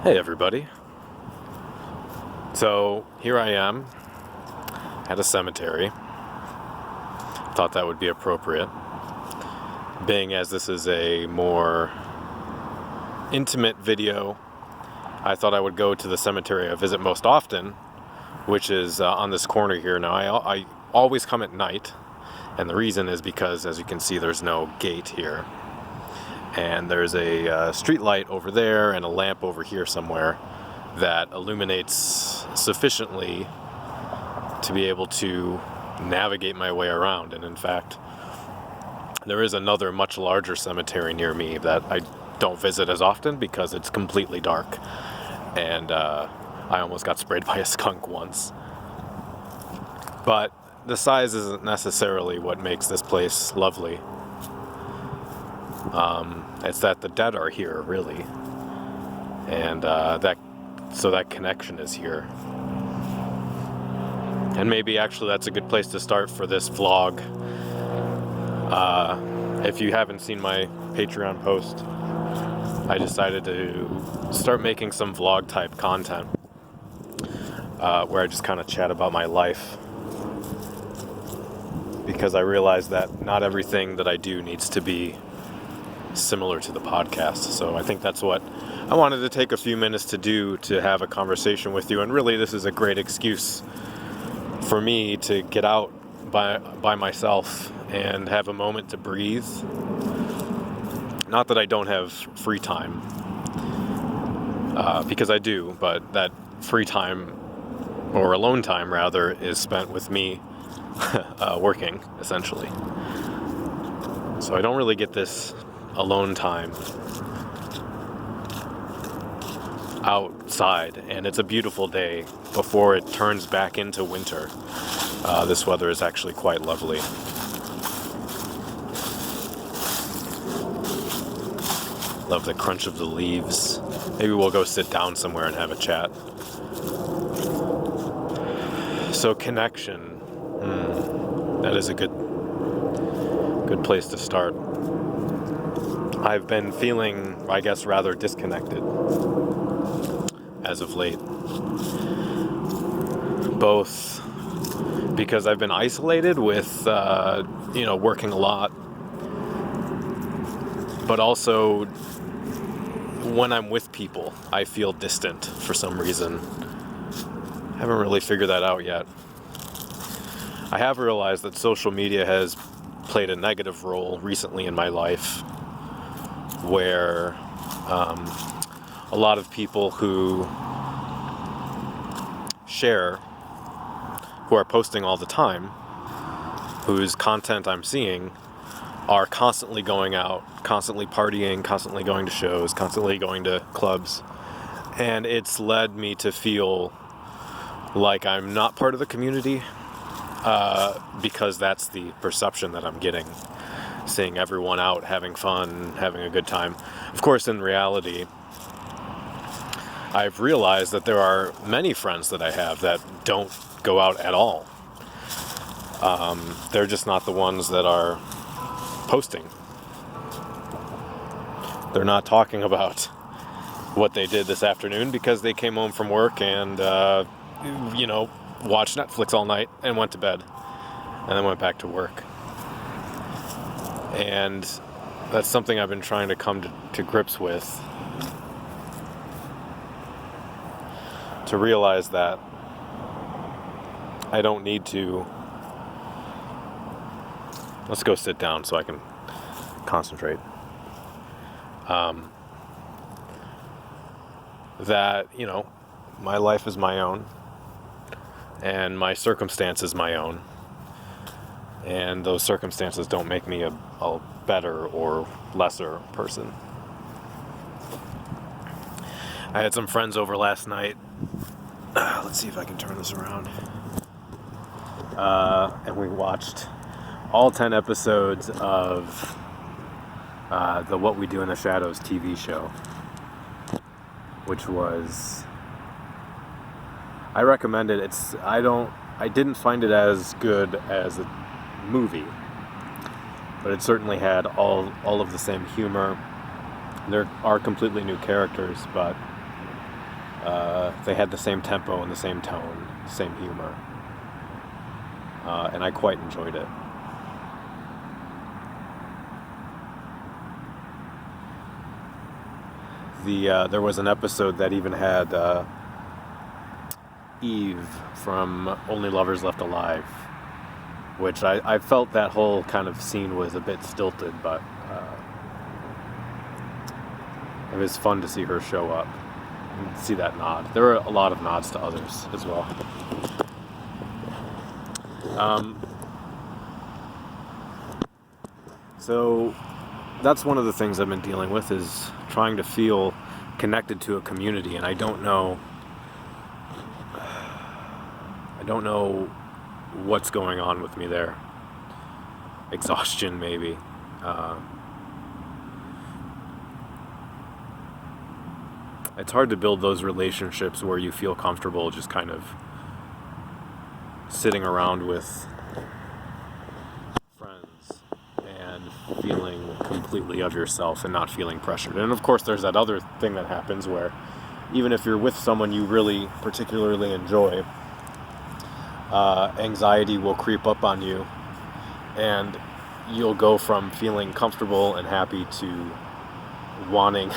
Hey everybody. So here I am at a cemetery. Thought that would be appropriate, being as this is a more intimate video. I thought I would go to the cemetery I visit most often, which is on this corner here. Now I always come at night, and the reason is because, as you can see, there's no gate here. And there's a street light over there and a lamp over here somewhere that illuminates sufficiently to be able to navigate my way around. And in fact, there is another much larger cemetery near me that I don't visit as often because it's completely dark. And I almost got sprayed by a skunk once. But the size isn't necessarily what makes this place lovely. It's that the dead are here, really, and that connection is here. And maybe actually that's a good place to start for this vlog. If you haven't seen my Patreon post, I decided to start making some vlog type content where I just kind of chat about my life, because I realize that not everything that I do needs to be similar to the podcast. So I think that's what I wanted to take a few minutes to do, to have a conversation with you. And really, this is a great excuse for me to get out by myself and have a moment to breathe. Not that I don't have free time, because I do, but that free time, or alone time rather, is spent with me working, essentially. So I don't really get this alone time outside, and it's a beautiful day before it turns back into winter. This weather is actually quite lovely. Love the crunch of the leaves. Maybe we'll go sit down somewhere and have a chat. So connection, that is a good place to start. I've been feeling, I guess, rather disconnected as of late. Both because I've been isolated with, working a lot, but also when I'm with people, I feel distant for some reason. I haven't really figured that out yet. I have realized that social media has played a negative role recently in my life, where a lot of people who share, who are posting all the time, whose content I'm seeing, are constantly going out, constantly partying, constantly going to shows, constantly going to clubs. And it's led me to feel like I'm not part of the community, because that's the perception that I'm getting. Seeing everyone out having fun, having a good time. Of course, in reality, I've realized that there are many friends that I have that don't go out at all. They're just not the ones that are posting. They're not talking about what they did this afternoon because they came home from work and, watched Netflix all night and went to bed and then went back to work. And that's something I've been trying to come to grips with. To realize that I don't need to... Let's go sit down so I can concentrate. That, my life is my own, and my circumstance is my own. And those circumstances don't make me a better or lesser person. I had some friends over last night. Let's see if I can turn this around. And we watched all 10 episodes of the What We Do in the Shadows TV show, which was... I recommend it. I didn't find it as good as a movie, but it certainly had all of the same humor. There are completely new characters, but They had the same tempo and the same tone, same humor. And I quite enjoyed it. There was an episode that even had Eve from Only Lovers Left Alive, which I felt that whole kind of scene was a bit stilted, but it was fun to see her show up and see that nod. There were a lot of nods to others as well. So that's one of the things I've been dealing with, is trying to feel connected to a community, and I don't know what's going on with me there. Exhaustion, maybe. It's hard to build those relationships where you feel comfortable just kind of sitting around with friends and feeling completely of yourself and not feeling pressured. And of course there's that other thing that happens where even if you're with someone you really particularly enjoy, anxiety will creep up on you, and you'll go from feeling comfortable and happy to wanting,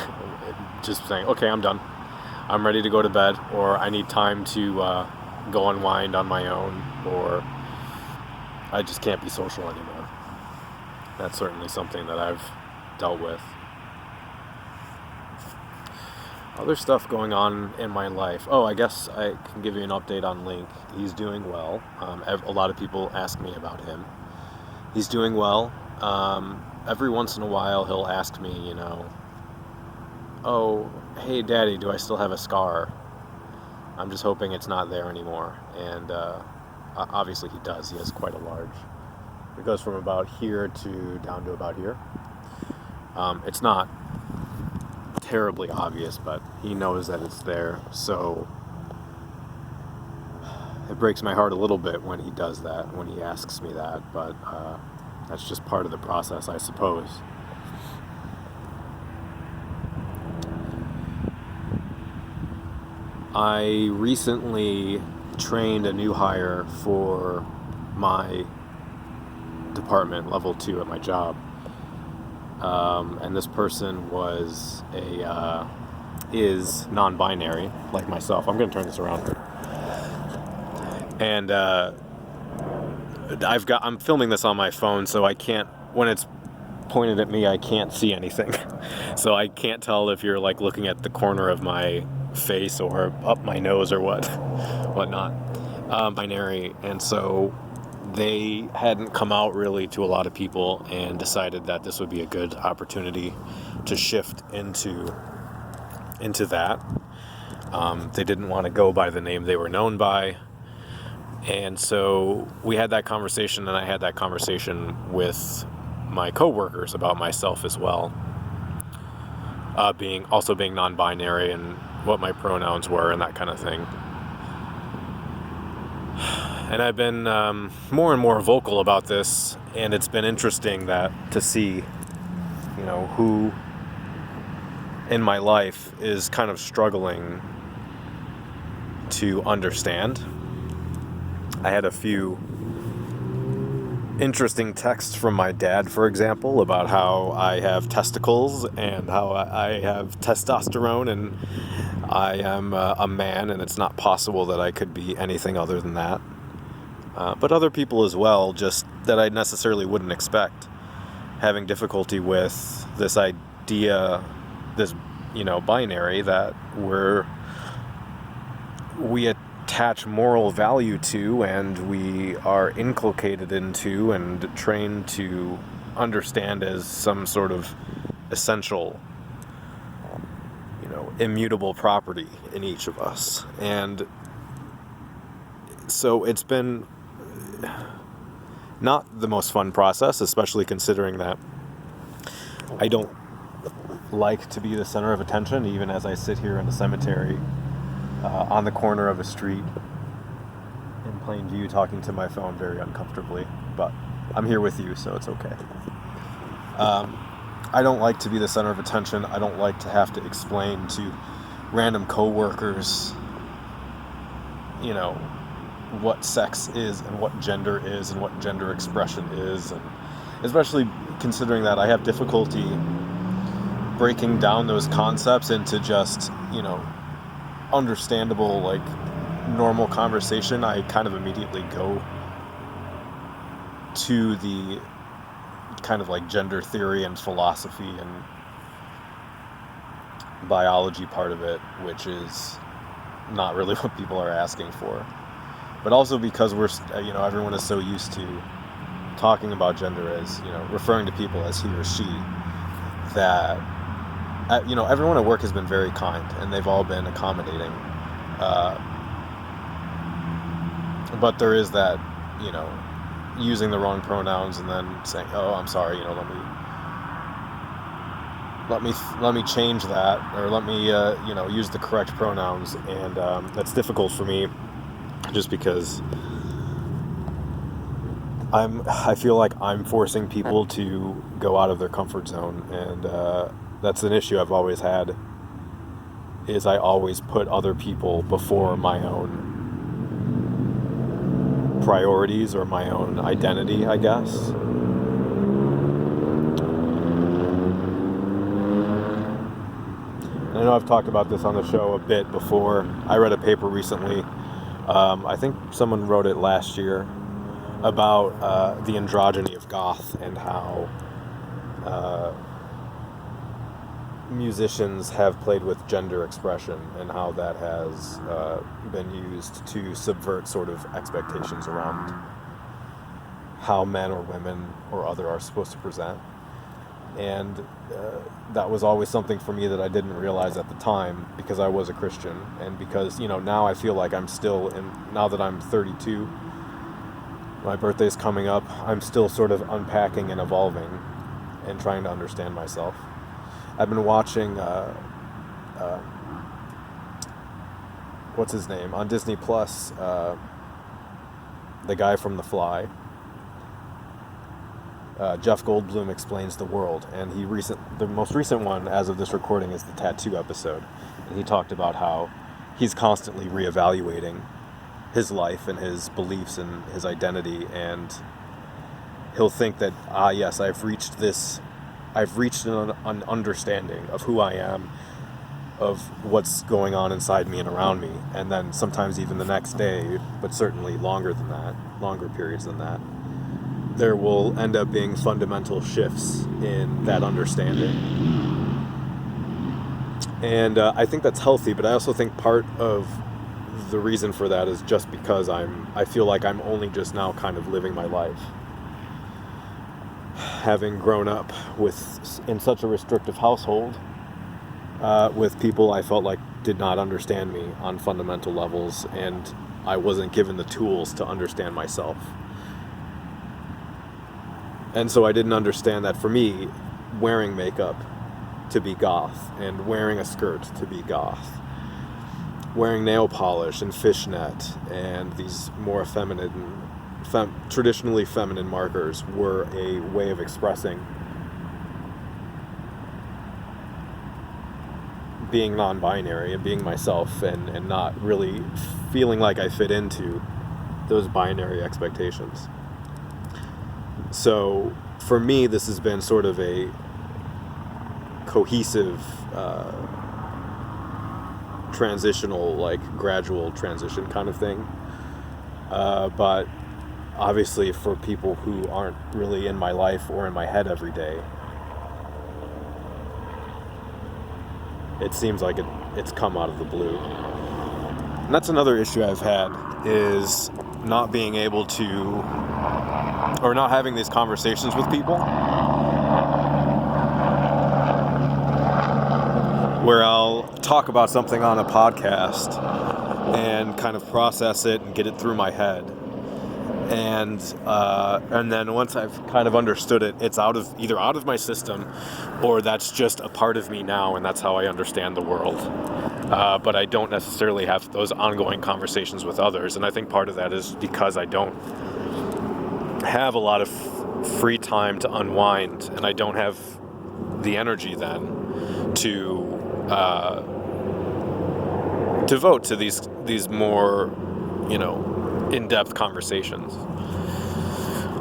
just saying, okay, I'm done, I'm ready to go to bed, or I need time to go unwind on my own, or I just can't be social anymore. That's certainly something that I've dealt with. Other stuff going on in my life. Oh, I guess I can give you an update on Link. He's doing well. A lot of people ask me about him. He's doing well. Every once in a while he'll ask me, oh, hey Daddy, do I still have a scar? I'm just hoping it's not there anymore. And obviously he does. He has quite a large. It goes from about here to down to about here. It's not terribly obvious, but he knows that it's there, so it breaks my heart a little bit when he does that, when he asks me that, but that's just part of the process, I suppose. I recently trained a new hire for my department, level 2 at my job. And this person is non-binary, like myself. I'm going to turn this around. And I'm filming this on my phone, so I can't, when it's pointed at me, I can't see anything. So I can't tell if you're like looking at the corner of my face or up my nose or whatnot. Binary, and so they hadn't come out really to a lot of people, and decided that this would be a good opportunity to shift into that. They didn't want to go by the name they were known by, and so we had that conversation, and I had that conversation with my coworkers about myself as well, being non-binary and what my pronouns were and that kind of thing. And I've been more and more vocal about this, and it's been interesting to see, who in my life is kind of struggling to understand. I had a few interesting texts from my dad, for example, about how I have testicles and how I have testosterone and I am a man and it's not possible that I could be anything other than that. But other people as well, just that I necessarily wouldn't expect, having difficulty with this idea, this, binary, that we attach moral value to, and we are inculcated into and trained to understand as some sort of essential, immutable property in each of us. And so it's been not the most fun process, especially considering that I don't like to be the center of attention, even as I sit here in the cemetery on the corner of a street in plain view talking to my phone very uncomfortably, but I'm here with you, so it's okay. I don't like to be the center of attention. I don't like to have to explain to random coworkers, you know, what sex is and what gender is and what gender expression is, and especially considering that I have difficulty breaking down those concepts into just, you know, understandable, like, normal conversation. I kind of immediately go to the kind of like gender theory and philosophy and biology part of it, which is not really what people are asking for. But also because we're, you know, everyone is so used to talking about gender as, you know, referring to people as he or she, that, you know, everyone at work has been very kind and they've all been accommodating. But there is that, you know, using the wrong pronouns and then saying, "Oh, I'm sorry, you know, let me change that, or let me, you know, use the correct pronouns." And that's difficult for me, just because I feel like I'm forcing people to go out of their comfort zone, and that's an issue I've always had. Is I always put other people before my own priorities or my own identity, I guess. I know I've talked about this on the show a bit before. I read a paper recently, I think someone wrote it last year, about the androgyny of goth and how musicians have played with gender expression and how that has been used to subvert sort of expectations around how men or women or other are supposed to present. And that was always something for me that I didn't realize at the time, because I was a Christian, and because, you know, now I feel like I'm still now that I'm 32, my birthday's coming up, I'm still sort of unpacking and evolving and trying to understand myself. I've been watching, what's his name, on Disney Plus, the guy from The Fly. Jeff Goldblum Explains the World, and the most recent one as of this recording is the tattoo episode, and he talked about how he's constantly reevaluating his life and his beliefs and his identity, and he'll think that, yes, I've reached an understanding of who I am, of what's going on inside me and around me, and then sometimes even the next day, but certainly longer periods than that, there will end up being fundamental shifts in that understanding. And I think that's healthy, but I also think part of the reason for that is just because I feel like I'm only just now kind of living my life. Having grown up in such a restrictive household, with people I felt like did not understand me on fundamental levels, and I wasn't given the tools to understand myself. And so I didn't understand that for me, wearing makeup to be goth, and wearing a skirt to be goth, wearing nail polish and fishnet and these more traditionally feminine markers were a way of expressing being non-binary and being myself, and not really feeling like I fit into those binary expectations. So for me, this has been sort of a cohesive, transitional, like gradual transition kind of thing. But obviously for people who aren't really in my life or in my head every day, it seems like it's come out of the blue. And that's another issue I've had, is not being able to, or not having these conversations with people, where I'll talk about something on a podcast and kind of process it and get it through my head. And then once I've kind of understood it, it's either out of my system, or that's just a part of me now, and that's how I understand the world. But I don't necessarily have those ongoing conversations with others, and I think part of that is because I don't have a lot of free time to unwind, and I don't have the energy then to devote to these more, in-depth conversations.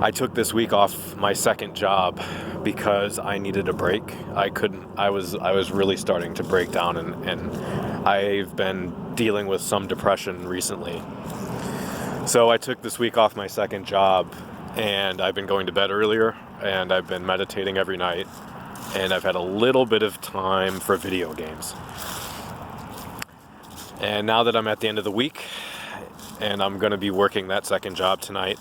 I took this week off my second job because I needed a break. I was really starting to break down, and I've been dealing with some depression recently. So I took this week off my second job, and I've been going to bed earlier, and I've been meditating every night, and I've had a little bit of time for video games. And now that I'm at the end of the week, and I'm going to be working that second job tonight,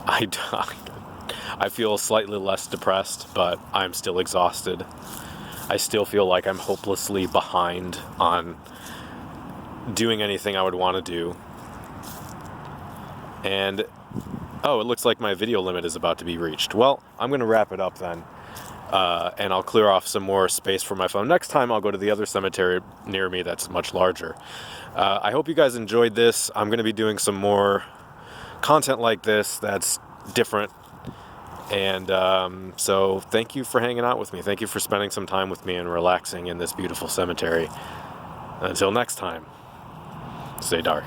I feel slightly less depressed, but I'm still exhausted. I still feel like I'm hopelessly behind on doing anything I would want to do. And, it looks like my video limit is about to be reached. Well, I'm going to wrap it up then, and I'll clear off some more space for my phone. Next time I'll go to the other cemetery near me that's much larger. I hope you guys enjoyed this. I'm going to be doing some more content like this that's different. And so thank you for hanging out with me. Thank you for spending some time with me and relaxing in this beautiful cemetery. Until next time, stay dark.